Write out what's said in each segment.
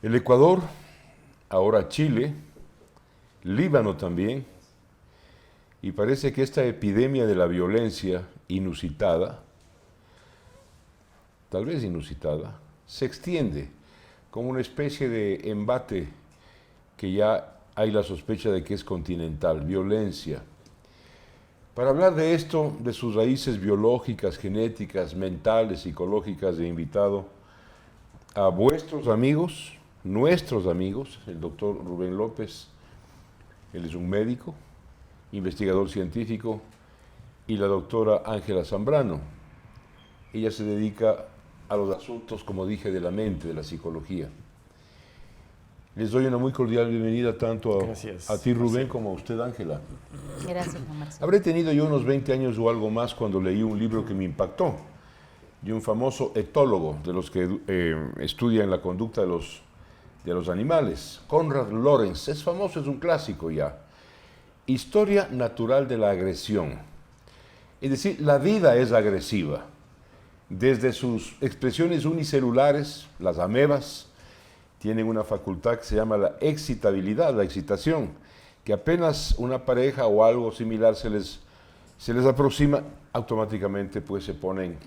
El Ecuador, ahora Chile, Líbano también, y parece que esta epidemia de la violencia inusitada, tal vez inusitada, se extiende como una especie de embate que ya hay la sospecha de que es continental, violencia. Para hablar de esto, de sus raíces biológicas, genéticas, mentales, psicológicas, he invitado a vuestros amigos, nuestros amigos, el doctor Rubén López. Él es un médico, investigador científico, y la doctora Ángela Zambrano. Ella se dedica a los asuntos, como dije, de la mente, de la psicología. Les doy una muy cordial bienvenida tanto a Gracias, ti, Rubén, Marcelo. como a usted, Ángela. Gracias, Juan Marcelo. Habré tenido yo unos 20 años o algo más cuando leí un libro que me impactó, de un famoso etólogo, de los que estudian la conducta de los animales, Konrad Lorenz. Es famoso, es un clásico ya. Historia natural de la agresión. Es decir, la vida es agresiva. Desde sus expresiones unicelulares, las amebas tienen una facultad que se llama la excitabilidad, la excitación, que apenas una pareja o algo similar se les aproxima, automáticamente pues se ponen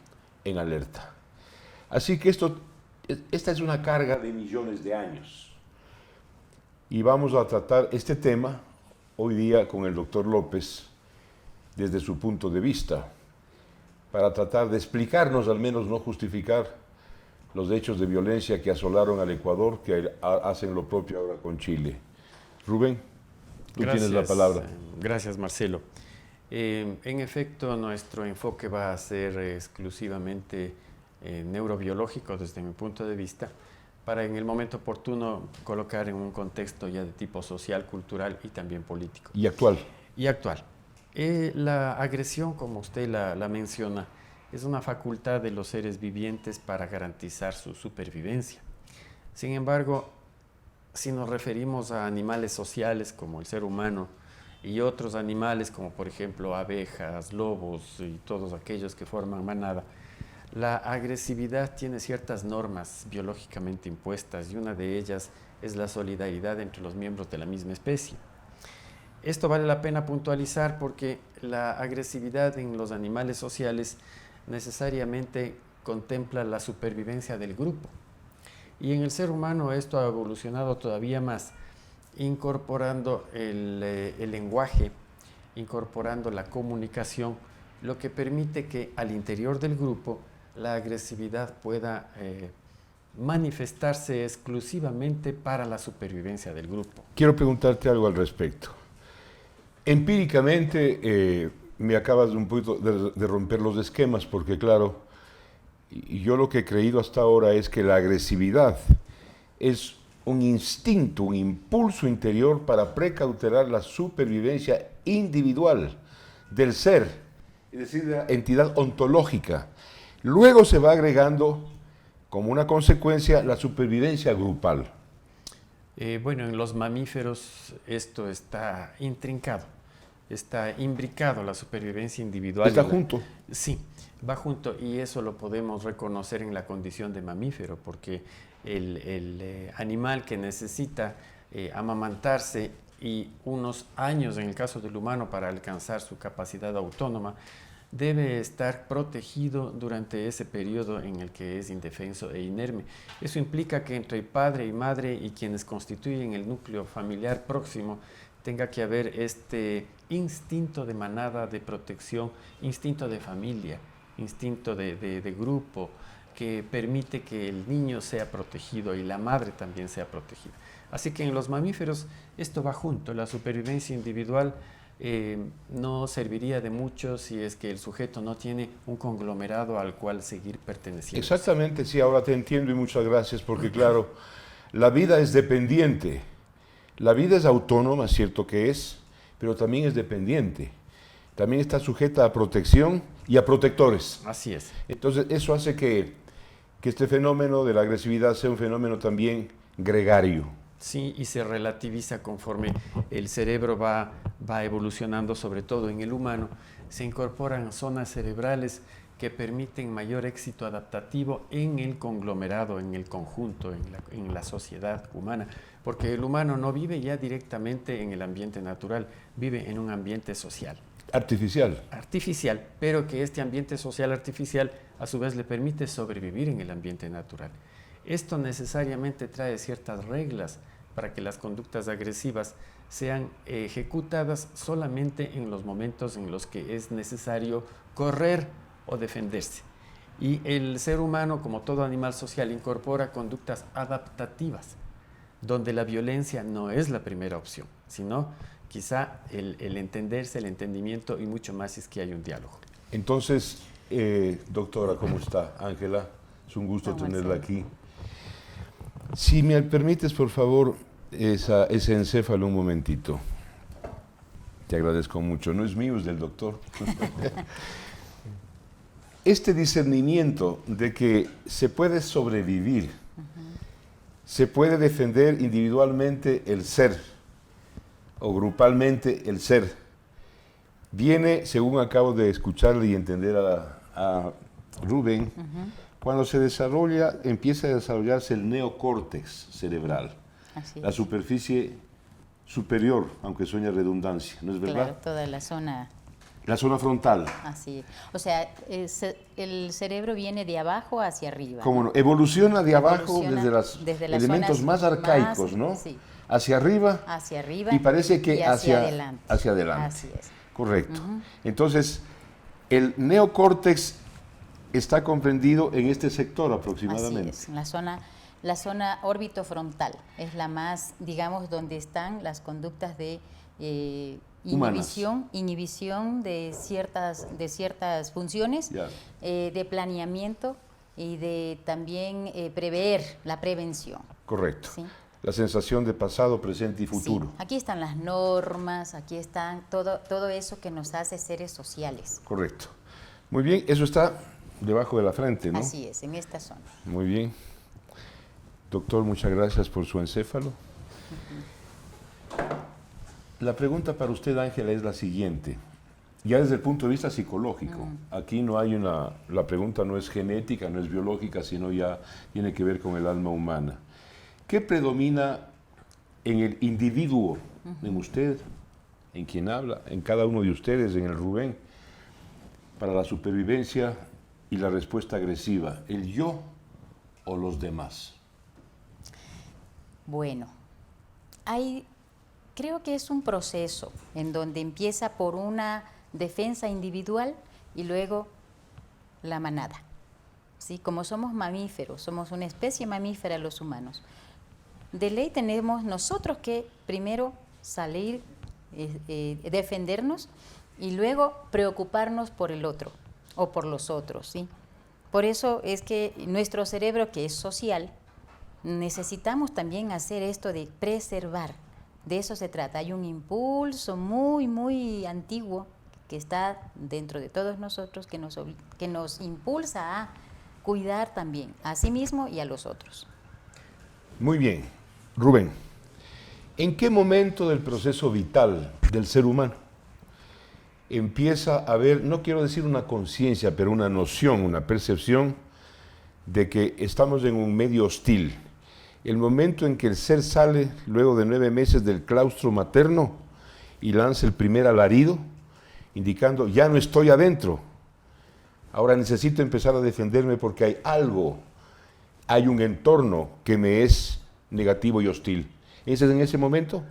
en alerta. Así que esta es una carga de millones de años. Y vamos a tratar este tema hoy día con el doctor López desde su punto de vista, para tratar de explicarnos, al menos no justificar, los hechos de violencia que asolaron al Ecuador, que hacen lo propio ahora con Chile. Rubén, tú tienes la palabra. Gracias, Marcelo. En efecto, nuestro enfoque va a ser exclusivamente neurobiológico desde mi punto de vista, para en el momento oportuno colocar en un contexto ya de tipo social, cultural y también político. Y actual. Y actual. La agresión, como usted la menciona, es una facultad de los seres vivientes para garantizar su supervivencia. Sin embargo, si nos referimos a animales sociales como el ser humano y otros animales como por ejemplo abejas, lobos y todos aquellos que forman manada, la agresividad tiene ciertas normas biológicamente impuestas y una de ellas es la solidaridad entre los miembros de la misma especie. Esto vale la pena puntualizar porque la agresividad en los animales sociales necesariamente contempla la supervivencia del grupo. Y en el ser humano esto ha evolucionado todavía más, incorporando el lenguaje, incorporando la comunicación, lo que permite que al interior del grupo la agresividad pueda manifestarse exclusivamente para la supervivencia del grupo. Quiero preguntarte algo al respecto. Empíricamente, me acabas un poquito de romper los esquemas, porque claro, y yo lo que he creído hasta ahora es que la agresividad es un instinto, un impulso interior para precautelar la supervivencia individual del ser, es decir, de la entidad ontológica. Luego se va agregando, como una consecuencia, la supervivencia grupal. Bueno, en los mamíferos esto está intrincado, está imbricado, la supervivencia individual. ¿Está junto? Sí, va junto, y eso lo podemos reconocer en la condición de mamífero, porque el animal que necesita amamantarse y unos años en el caso del humano para alcanzar su capacidad autónoma, debe estar protegido durante ese periodo en el que es indefenso e inerme. Eso implica que entre padre y madre y quienes constituyen el núcleo familiar próximo tenga que haber este instinto de manada, de protección, instinto de familia, instinto de grupo, que permite que el niño sea protegido y la madre también sea protegida. Así que en los mamíferos esto va junto, la supervivencia individual no serviría de mucho si es que el sujeto no tiene un conglomerado al cual seguir perteneciendo. Exactamente, sí, ahora te entiendo y muchas gracias, porque claro, la vida es dependiente, la vida es autónoma, cierto que es, pero también es dependiente, también está sujeta a protección y a protectores. Así es. Entonces eso hace que este fenómeno de la agresividad sea un fenómeno también gregario. Sí, y se relativiza conforme el cerebro va evolucionando, sobre todo en el humano. Se incorporan zonas cerebrales que permiten mayor éxito adaptativo en el conglomerado, en el conjunto, en la sociedad humana. Porque el humano no vive ya directamente en el ambiente natural, vive en un ambiente social. Artificial. Artificial, pero que este ambiente social artificial a su vez le permite sobrevivir en el ambiente natural. Esto necesariamente trae ciertas reglas para que las conductas agresivas sean ejecutadas solamente en los momentos en los que es necesario correr o defenderse. Y el ser humano, como todo animal social, incorpora conductas adaptativas, donde la violencia no es la primera opción, sino quizá el entenderse, el entendimiento y mucho más si es que hay un diálogo. Entonces, doctora, ¿cómo está? Ángela, es un gusto tenerla aquí. Si me permites, por favor, ese encéfalo un momentito. Te agradezco mucho. No es mío, es del doctor. Este discernimiento de que se puede sobrevivir, se puede defender individualmente el ser o grupalmente el ser, viene, según acabo de escucharle y entender a Rubén, cuando se desarrolla, empieza a desarrollarse el neocórtex cerebral, la superficie superior, aunque suene redundancia, ¿no es verdad? Claro, toda la zona. La zona frontal. Así es. O sea, el cerebro viene de abajo hacia arriba. ¿Cómo no? Evoluciona de abajo desde los elementos más arcaicos, ¿no? Sí. Hacia arriba. Hacia arriba. Y parece que hacia adelante. Hacia adelante. Así es. Correcto. Entonces, el neocórtex está comprendido en este sector aproximadamente. Así es, la zona órbito-frontal es la más, digamos, donde están las conductas de inhibición de ciertas funciones, de planeamiento y de también prever, la prevención. Correcto. ¿Sí? La sensación de pasado, presente y futuro. Sí. Aquí están las normas, aquí están todo eso que nos hace seres sociales. Correcto. Muy bien, eso está debajo de la frente, ¿no? Así es, en esta zona. Muy bien. Doctor, muchas gracias por su encéfalo. La pregunta para usted, Ángela, es la siguiente. Ya desde el punto de vista psicológico, aquí no hay la pregunta no es genética, no es biológica, sino ya tiene que ver con el alma humana. ¿Qué predomina en el individuo, en usted, en quien habla, en cada uno de ustedes, en el Rubén, para la supervivencia y la respuesta agresiva? ¿El yo o los demás? Bueno, creo que es un proceso en donde empieza por una defensa individual y luego la manada. ¿Sí? Como somos mamíferos, somos una especie mamífera los humanos. De ley tenemos nosotros que primero salir, defendernos y luego preocuparnos por el otro o por los otros, ¿sí? Por eso es que nuestro cerebro, que es social, necesitamos también hacer esto de preservar. De eso se trata. Hay un impulso muy, muy antiguo que está dentro de todos nosotros que nos impulsa a cuidar también a sí mismo y a los otros. Muy bien. Rubén, ¿en qué momento del proceso vital del ser humano empieza a haber, no quiero decir una conciencia, pero una noción, una percepción de que estamos en un medio hostil? El momento en que el ser sale luego de 9 meses del claustro materno y lanza el primer alarido, indicando, ya no estoy adentro, ahora necesito empezar a defenderme porque hay algo, hay un entorno que me es negativo y hostil. ¿Es en ese momento?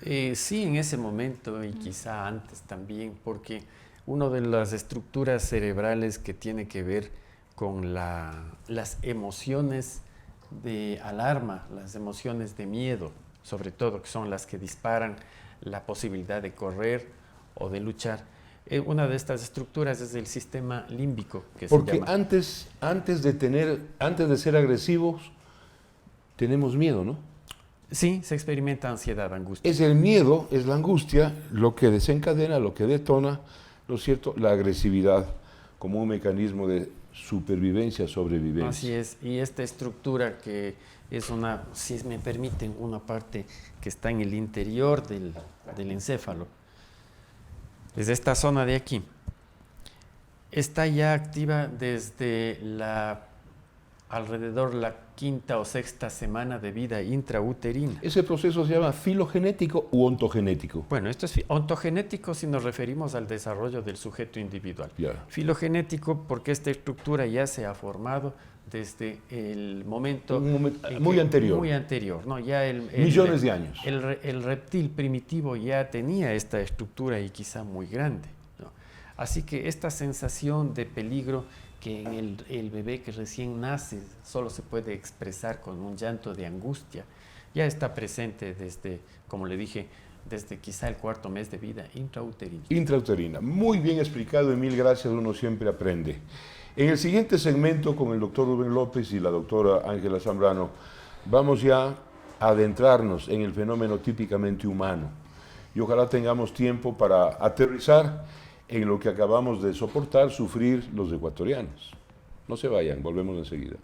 Sí, en ese momento y quizá antes también, porque una de las estructuras cerebrales que tiene que ver con las emociones de alarma, las emociones de miedo, sobre todo, que son las que disparan la posibilidad de correr o de luchar. Una de estas estructuras es el sistema límbico, que porque se llama. Antes de ser agresivos, tenemos miedo, ¿no? Sí, se experimenta ansiedad, angustia. Es el miedo, es la angustia, lo que desencadena, lo que detona, ¿no es cierto?, la agresividad como un mecanismo de supervivencia, sobrevivencia. Así es, y esta estructura que es si me permiten, una parte que está en el interior del encéfalo, desde esta zona de aquí, está ya activa desde alrededor la quinta o sexta semana de vida intrauterina. ¿Ese proceso se llama filogenético u ontogenético? Bueno, esto es ontogenético si nos referimos al desarrollo del sujeto individual. Ya. Filogenético porque esta estructura ya se ha formado desde el momento... Muy anterior. Muy anterior, ¿no? Ya millones de años. El reptil primitivo ya tenía esta estructura y quizá muy grande, ¿no? Así que esta sensación de peligro que en el bebé que recién nace solo se puede expresar con un llanto de angustia, ya está presente desde, como le dije, desde quizá el cuarto mes de vida intrauterina. Intrauterina. Muy bien explicado y mil gracias, uno siempre aprende. En el siguiente segmento con el doctor Rubén López y la doctora Ángela Zambrano vamos ya a adentrarnos en el fenómeno típicamente humano y ojalá tengamos tiempo para aterrizar en lo que acabamos de soportar, sufrir los ecuatorianos. No se vayan, volvemos enseguida.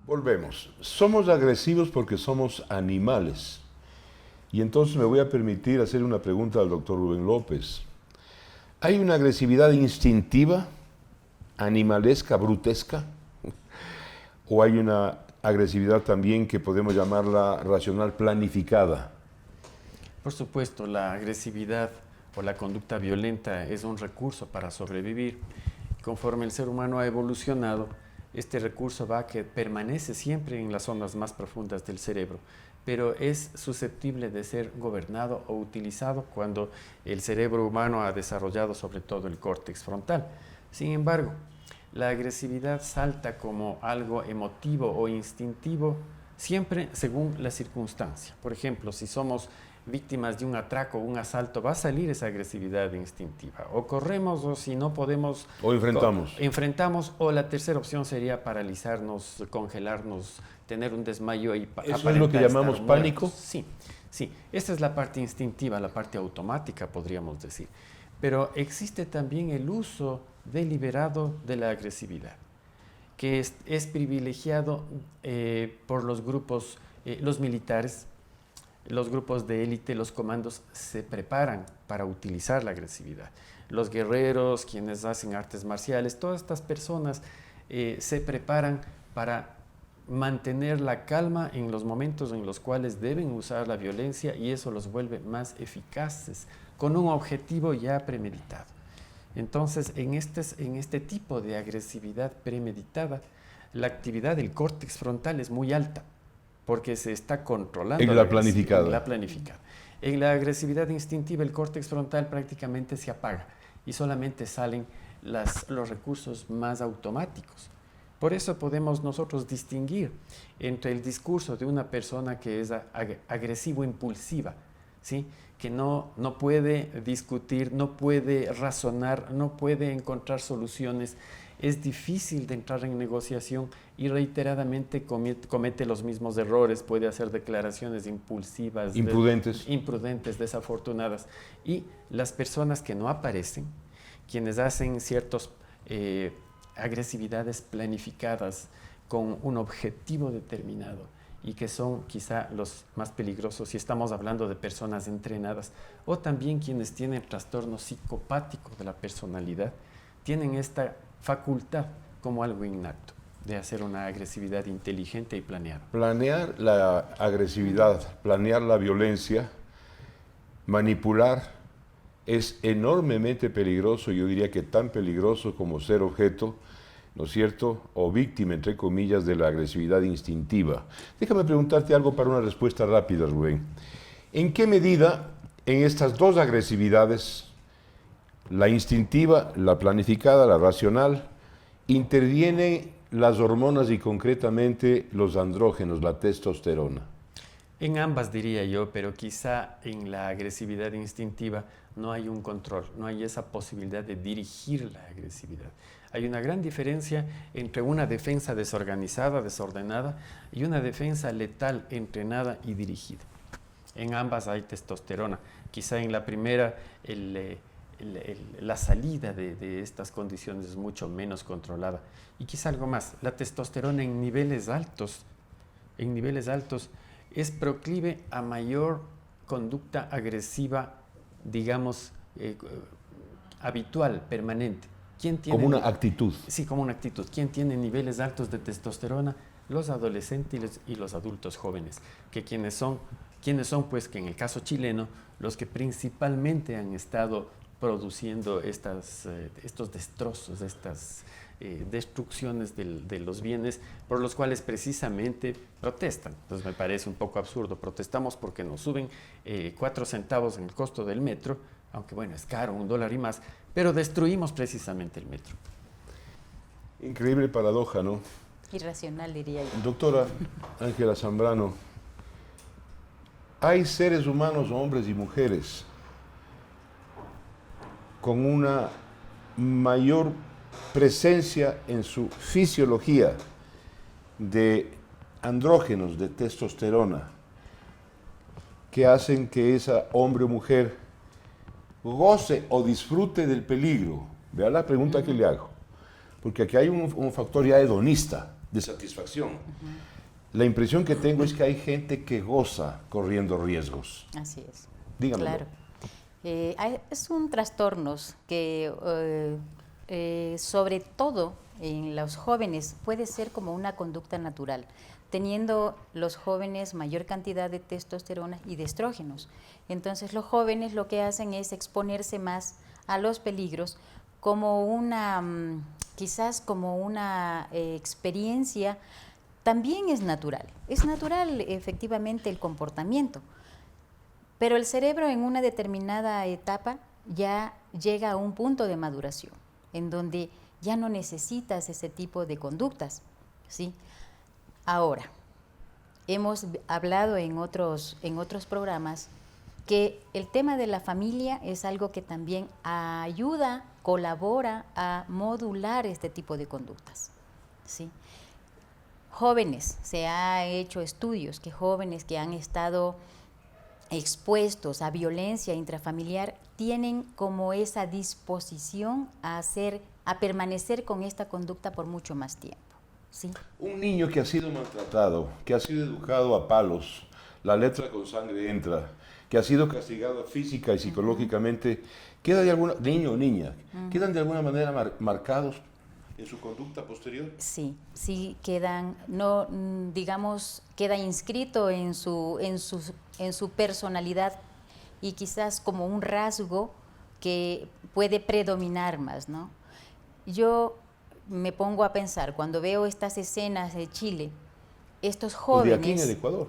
Volvemos. Somos agresivos porque somos animales. Y entonces me voy a permitir hacer una pregunta al doctor Rubén López. ¿Hay una agresividad instintiva, animalesca, brutesca? ¿O hay una agresividad también que podemos llamarla racional planificada? Por supuesto, la agresividad o la conducta violenta es un recurso para sobrevivir. Conforme el ser humano ha evolucionado, este recurso permanece siempre en las zonas más profundas del cerebro, pero es susceptible de ser gobernado o utilizado cuando el cerebro humano ha desarrollado sobre todo el córtex frontal. Sin embargo, la agresividad salta como algo emotivo o instintivo siempre según la circunstancia. Por ejemplo, si somos víctimas de un atraco o un asalto, va a salir esa agresividad instintiva. O corremos, o si no podemos... O enfrentamos. Enfrentamos, o la tercera opción sería paralizarnos, congelarnos, tener un desmayo y ¿Eso es lo que llamamos pánico? Sí, sí. Esta es la parte instintiva, la parte automática, podríamos decir. Pero existe también el uso deliberado de la agresividad, que es privilegiado por los grupos, los militares, los grupos de élite, los comandos se preparan para utilizar la agresividad. Los guerreros, quienes hacen artes marciales, todas estas personas se preparan para mantener la calma en los momentos en los cuales deben usar la violencia y eso los vuelve más eficaces, con un objetivo ya premeditado. Entonces, en este tipo de agresividad premeditada, la actividad del córtex frontal es muy alta, porque se está controlando. En la planificada. En la planificada. En la agresividad instintiva, el córtex frontal prácticamente se apaga y solamente salen los recursos más automáticos. Por eso podemos nosotros distinguir entre el discurso de una persona que es agresivo-impulsiva, ¿sí? Que no puede discutir, no puede razonar, no puede encontrar soluciones, es difícil de entrar en negociación y reiteradamente comete los mismos errores, puede hacer declaraciones impulsivas, imprudentes, desafortunadas. Y las personas que no aparecen, quienes hacen ciertas agresividades planificadas con un objetivo determinado y que son quizá los más peligrosos si estamos hablando de personas entrenadas, o también quienes tienen trastorno psicopático de la personalidad, tienen esta facultad como algo innato de hacer una agresividad inteligente y planeada. Planear la agresividad, planear la violencia, manipular es enormemente peligroso, yo diría que tan peligroso como ser objeto, ¿no es cierto?, o víctima, entre comillas, de la agresividad instintiva. Déjame preguntarte algo para una respuesta rápida, Rubén. ¿En qué medida en estas dos agresividades, la instintiva, la planificada, la racional, intervienen las hormonas y concretamente los andrógenos, la testosterona? En ambas diría yo, pero quizá en la agresividad instintiva no hay un control, no hay esa posibilidad de dirigir la agresividad. Hay una gran diferencia entre una defensa desorganizada, desordenada, y una defensa letal, entrenada y dirigida. En ambas hay testosterona. Quizá en la primera la salida de estas condiciones es mucho menos controlada. Y quizá algo más, la testosterona en niveles altos es proclive a mayor conducta agresiva, digamos, habitual, permanente. ¿Quién tiene, como una actitud. Sí, como una actitud. ¿Quién tiene niveles altos de testosterona? Los adolescentes y los adultos jóvenes, que ¿quiénes son? Pues que en el caso chileno, los que principalmente han estado produciendo estos destrozos, estas destrucciones de los bienes por los cuales precisamente protestan. Entonces me parece un poco absurdo. Protestamos porque nos suben 4 centavos en el costo del metro, aunque bueno, es caro, $1 y más, pero destruimos precisamente el metro. Increíble paradoja, ¿no? Irracional, diría yo. Doctora Ángela Zambrano, hay seres humanos, hombres y mujeres, con una mayor presencia en su fisiología de andrógenos, de testosterona, que hacen que esa hombre o mujer goce o disfrute del peligro. Vea la pregunta que le hago, porque aquí hay un factor ya hedonista, de satisfacción. La impresión que tengo es que hay gente que goza corriendo riesgos. Así es. Dígamelo. Claro. Es un trastorno que sobre todo en los jóvenes puede ser como una conducta natural, teniendo los jóvenes mayor cantidad de testosterona y de estrógenos. Entonces los jóvenes lo que hacen es exponerse más a los peligros como una, quizás como una experiencia. También es natural efectivamente el comportamiento, pero el cerebro en una determinada etapa ya llega a un punto de maduración, en donde ya no necesitas ese tipo de conductas, ¿sí? Ahora, hemos hablado en otros programas que el tema de la familia es algo que también ayuda, colabora a modular este tipo de conductas, ¿sí? Jóvenes, se ha hecho estudios que jóvenes que han estado expuestos a violencia intrafamiliar tienen como esa disposición a permanecer con esta conducta por mucho más tiempo, ¿sí? Un niño que ha sido maltratado, que ha sido educado a palos, la letra con sangre entra, que ha sido castigado física y psicológicamente, queda de alguna, niño o niña, quedan de alguna manera marcados en su conducta posterior. Sí, quedan, no, digamos, queda inscrito en su personalidad y quizás como un rasgo que puede predominar más, ¿no? Yo me pongo a pensar, cuando veo estas escenas de Chile, estos jóvenes... ¿O de aquí en el Ecuador?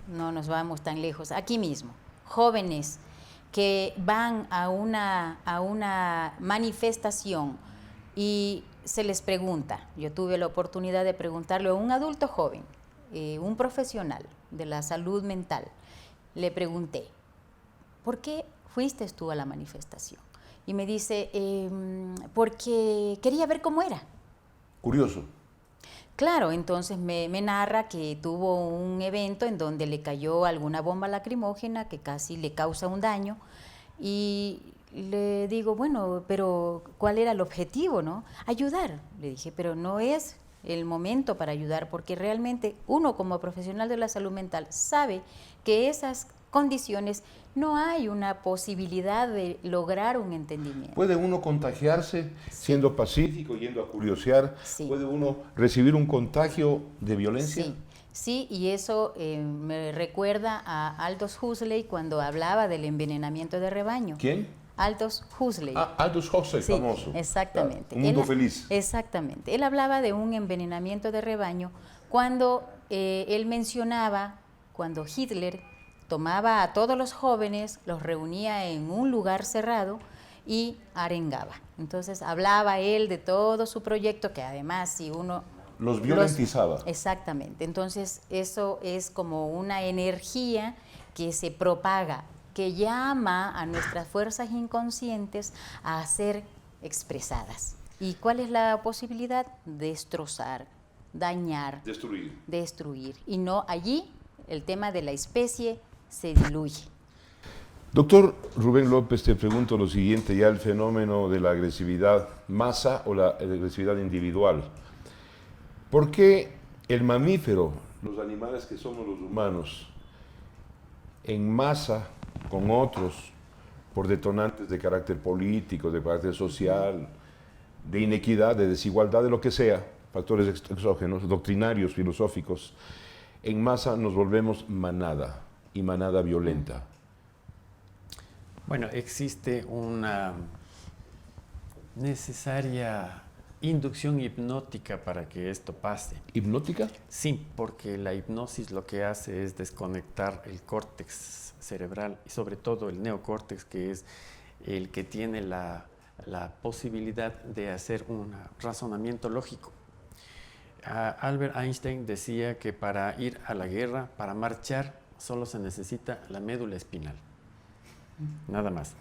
No nos vamos tan lejos, aquí mismo, jóvenes que van a una manifestación y se les pregunta, yo tuve la oportunidad de preguntarle a un adulto joven, un profesional de la salud mental, le pregunté, ¿por qué fuiste tú a la manifestación? Y me dice, porque quería ver cómo era. Curioso. Claro, entonces me narra que tuvo un evento en donde le cayó alguna bomba lacrimógena que casi le causa un daño y le digo, bueno, pero ¿cuál era el objetivo, no? Ayudar. Le dije, pero no es el momento para ayudar, porque realmente uno como profesional de la salud mental sabe que esas condiciones no hay una posibilidad de lograr un entendimiento. ¿Puede uno contagiarse siendo pacífico, yendo a curiosear? Sí. ¿Puede uno recibir un contagio de violencia? Sí. Sí, y eso me recuerda a Aldous Huxley cuando hablaba del envenenamiento de rebaño. ¿Quién? Aldous Huxley. Ah, Aldous Huxley, sí, famoso. Exactamente. Claro, un mundo feliz. Exactamente. Él hablaba de un envenenamiento de rebaño cuando él mencionaba, cuando Hitler tomaba a todos los jóvenes, los reunía en un lugar cerrado y arengaba. Entonces hablaba él de todo su proyecto, que además si uno... Los violentizaba. Exactamente. Entonces eso es como una energía que se propaga, que llama a nuestras fuerzas inconscientes a ser expresadas. ¿Y cuál es la posibilidad? Destrozar, dañar, destruir. Y no allí el tema de la especie se diluye. Doctor Rubén López, te pregunto lo siguiente, ya el fenómeno de la agresividad masa o la agresividad individual. ¿Por qué el mamífero, los animales que somos los humanos, en masa con otros, por detonantes de carácter político, de carácter social, de inequidad, de desigualdad, de lo que sea, factores exógenos, doctrinarios, filosóficos, en masa nos volvemos manada y manada violenta? Bueno, existe una necesaria inducción hipnótica para que esto pase. ¿Hipnótica? Sí, porque la hipnosis lo que hace es desconectar el córtex cerebral y sobre todo el neocórtex, que es el que tiene la posibilidad de hacer un razonamiento lógico. Albert Einstein decía que para ir a la guerra, para marchar, solo se necesita la médula espinal, nada más.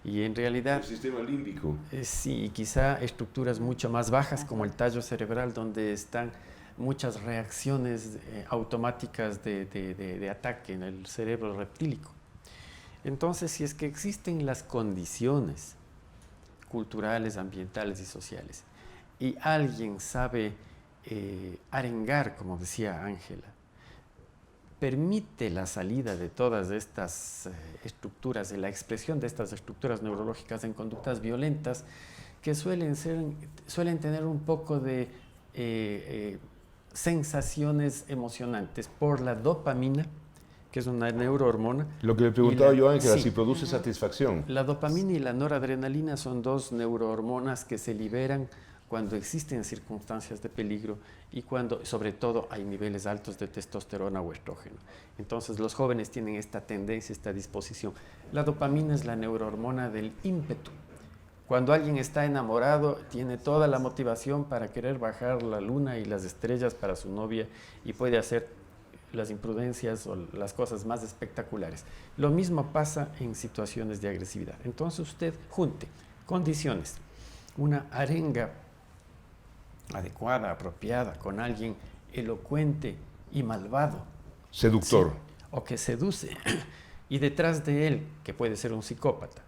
Y en realidad... El sistema límbico. Sí, y quizá estructuras mucho más bajas como el tallo cerebral, donde están muchas reacciones automáticas de ataque en el cerebro reptílico. Entonces, si es que existen las condiciones culturales, ambientales y sociales, y alguien sabe arengar, como decía Ángela, permite la salida de todas estas estructuras, de la expresión de estas estructuras neurológicas en conductas violentas que suelen tener un poco de sensaciones emocionantes por la dopamina, que es una neurohormona. Lo que le preguntaba yo, Ángela, sí, si produce satisfacción. La dopamina y la noradrenalina son dos neurohormonas que se liberan cuando existen circunstancias de peligro y cuando, sobre todo, hay niveles altos de testosterona o estrógeno. Entonces, los jóvenes tienen esta tendencia, esta disposición. La dopamina es la neurohormona del ímpetu. Cuando alguien está enamorado, tiene toda la motivación para querer bajar la luna y las estrellas para su novia y puede hacer las imprudencias o las cosas más espectaculares. Lo mismo pasa en situaciones de agresividad. Entonces, usted junte condiciones, una arenga adecuada, apropiada, con alguien elocuente y malvado. Seductor. Sí, o que seduce. Y detrás de él, que puede ser un psicópata,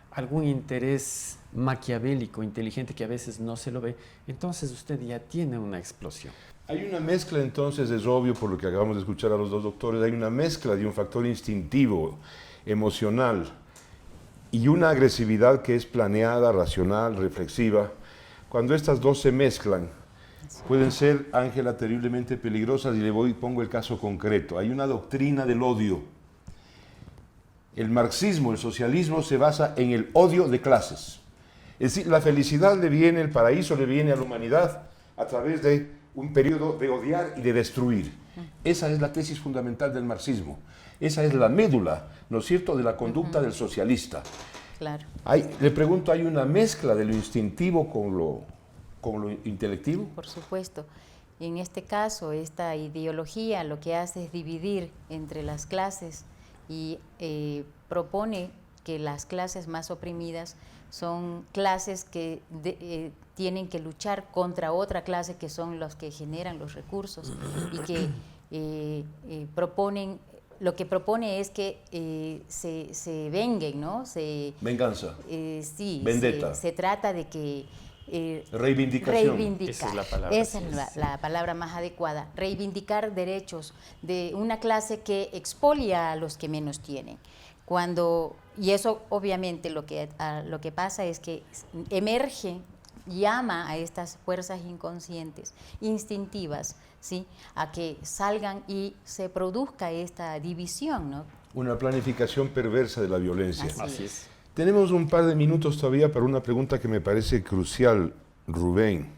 algún interés maquiavélico, inteligente, que a veces no se lo ve, entonces usted ya tiene una explosión. Hay una mezcla, entonces, es obvio, por lo que acabamos de escuchar a los dos doctores, hay una mezcla de un factor instintivo, emocional, y una agresividad que es planeada, racional, reflexiva. Cuando estas dos se mezclan, pueden ser, Ángela, terriblemente peligrosas, y pongo el caso concreto. Hay una doctrina del odio. El marxismo, el socialismo, se basa en el odio de clases. Es decir, la felicidad le viene, el paraíso le viene a la humanidad a través de un periodo de odiar y de destruir. Esa es la tesis fundamental del marxismo. Esa es la médula, ¿no es cierto?, de la conducta del socialista. Claro. Le pregunto, ¿hay una mezcla de lo instintivo con lo intelectivo? Por supuesto. En este caso, esta ideología lo que hace es dividir entre las clases y propone que las clases más oprimidas son clases que tienen que luchar contra otra clase, que son los que generan los recursos, y que lo que propone es que se venguen, ¿no? Venganza. Sí. Vendetta. Se trata de que reivindicación. Esa es la palabra. Esa es la palabra más adecuada. Reivindicar derechos de una clase que expolia a los que menos tienen. Y eso, obviamente, lo que pasa es que emerge, llama a estas fuerzas inconscientes, instintivas, ¿sí?, a que salgan y se produzca esta división, ¿no? Una planificación perversa de la violencia. Así es. Tenemos un par de minutos todavía para una pregunta que me parece crucial, Rubén.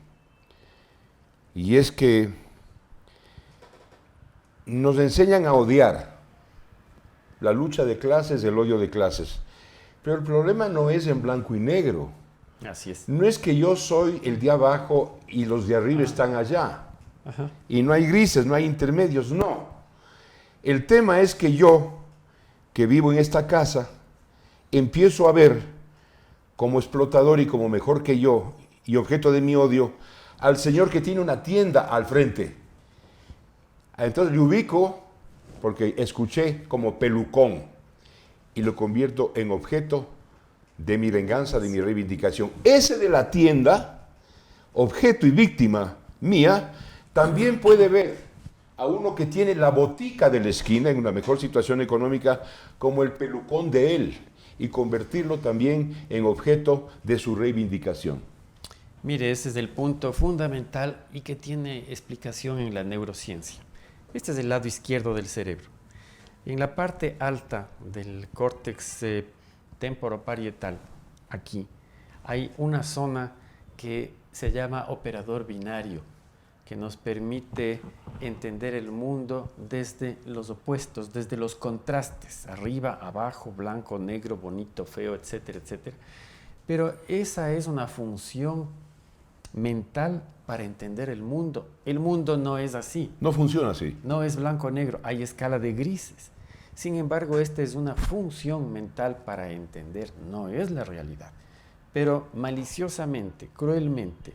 Y es que nos enseñan a odiar. La lucha de clases, el odio de clases. Pero el problema no es en blanco y negro. Así es. No es que yo soy el de abajo y los de arriba están allá. Ajá. Y no hay grises, no hay intermedios, no. El tema es que yo, que vivo en esta casa, empiezo a ver como explotador y como mejor que yo, y objeto de mi odio, al señor que tiene una tienda al frente. Entonces le ubico, porque escuché como pelucón. y lo convierto en objeto de mi venganza, de mi reivindicación. Ese de la tienda, objeto y víctima mía, también puede ver a uno que tiene la botica de la esquina en una mejor situación económica como el pelucón de él y convertirlo también en objeto de su reivindicación. Mire, ese es el punto fundamental y que tiene explicación en la neurociencia. Este es el lado izquierdo del cerebro. En la parte alta del córtex temporoparietal, aquí, hay una zona que se llama operador binario, que nos permite entender el mundo desde los opuestos, desde los contrastes, arriba, abajo, blanco, negro, bonito, feo, etcétera, etcétera. Pero esa es una función mental para entender el mundo. El mundo no es así. No funciona así. No es blanco-negro, hay escala de grises. Sin embargo, esta es una función mental para entender, no es la realidad. Pero maliciosamente, cruelmente,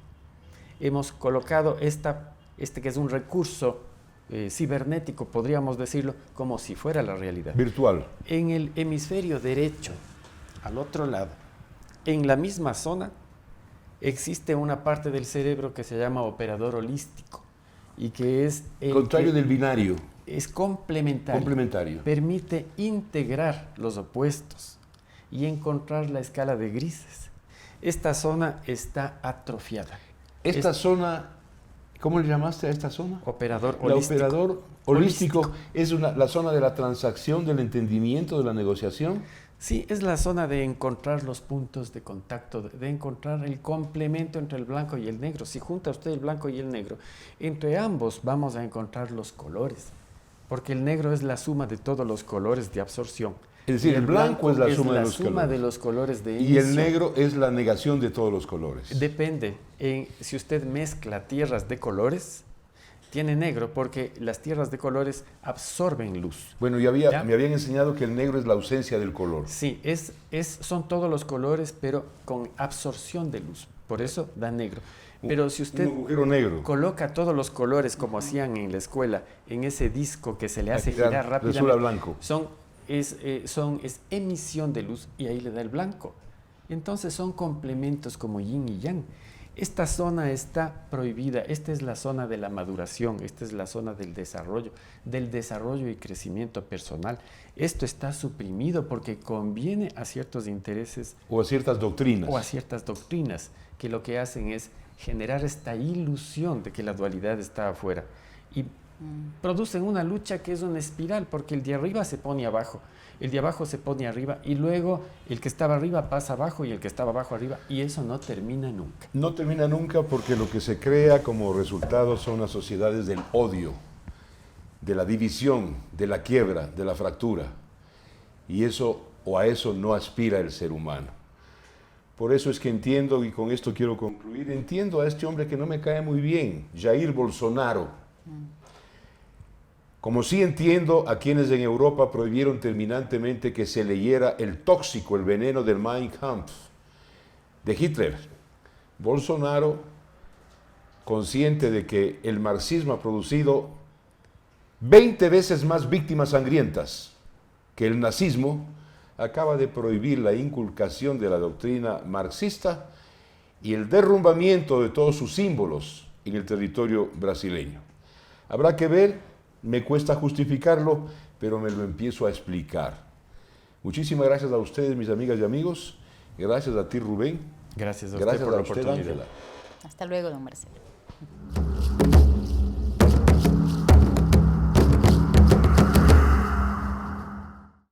hemos colocado este que es un recurso cibernético, podríamos decirlo, como si fuera la realidad. Virtual. En el hemisferio derecho, al otro lado, en la misma zona, existe una parte del cerebro que se llama operador holístico y que es el contrario del binario. Es complementario. Complementario. Permite integrar los opuestos y encontrar la escala de grises. Esta zona está atrofiada. Esta zona, ¿cómo le llamaste a esta zona? Operador El holístico. operador holístico es la zona de la transacción, del entendimiento, de la negociación. Sí, es la zona de encontrar los puntos de contacto, de encontrar el complemento entre el blanco y el negro. Si junta usted el blanco y el negro, entre ambos vamos a encontrar los colores, porque el negro es la suma de todos los colores de absorción. Es decir, el blanco es la suma de los colores de y emisión. el negro es la negación de todos los colores. Depende. Si usted mezcla tierras de colores, tiene negro porque las tierras de colores absorben luz. Bueno, me habían enseñado que el negro es la ausencia del color. Sí, son todos los colores, pero con absorción de luz. Por eso da negro. Pero si usted un agujero negro coloca todos los colores como hacían en la escuela, en ese disco que se le hace girar rápidamente, resulta blanco. Es emisión de luz y ahí le da el blanco. Entonces son complementos como yin y yang. Esta zona está prohibida, esta es la zona de la maduración, esta es la zona del desarrollo y crecimiento personal. Esto está suprimido porque conviene a ciertos intereses o a ciertas doctrinas. O a ciertas doctrinas que lo que hacen es generar esta ilusión de que la dualidad está afuera y producen una lucha que es una espiral porque el de arriba se pone abajo, el de abajo se pone arriba y luego el que estaba arriba pasa abajo y el que estaba abajo arriba y eso no termina nunca. No termina nunca porque lo que se crea como resultado son las sociedades del odio, de la división, de la quiebra, de la fractura y a eso no aspira el ser humano. Por eso es que entiendo, y con esto quiero concluir, entiendo a este hombre que no me cae muy bien, Jair Bolsonaro. Como sí entiendo a quienes en Europa prohibieron terminantemente que se leyera el tóxico, el veneno del Mein Kampf de Hitler. Bolsonaro, consciente de que el marxismo ha producido 20 veces más víctimas sangrientas que el nazismo, acaba de prohibir la inculcación de la doctrina marxista y el derrumbamiento de todos sus símbolos en el territorio brasileño. Habrá que ver, me cuesta justificarlo, pero me lo empiezo a explicar. Muchísimas gracias a ustedes, mis amigas y amigos. Gracias a ti, Rubén. Gracias a usted por la oportunidad. Ángela. Hasta luego, don Marcelo.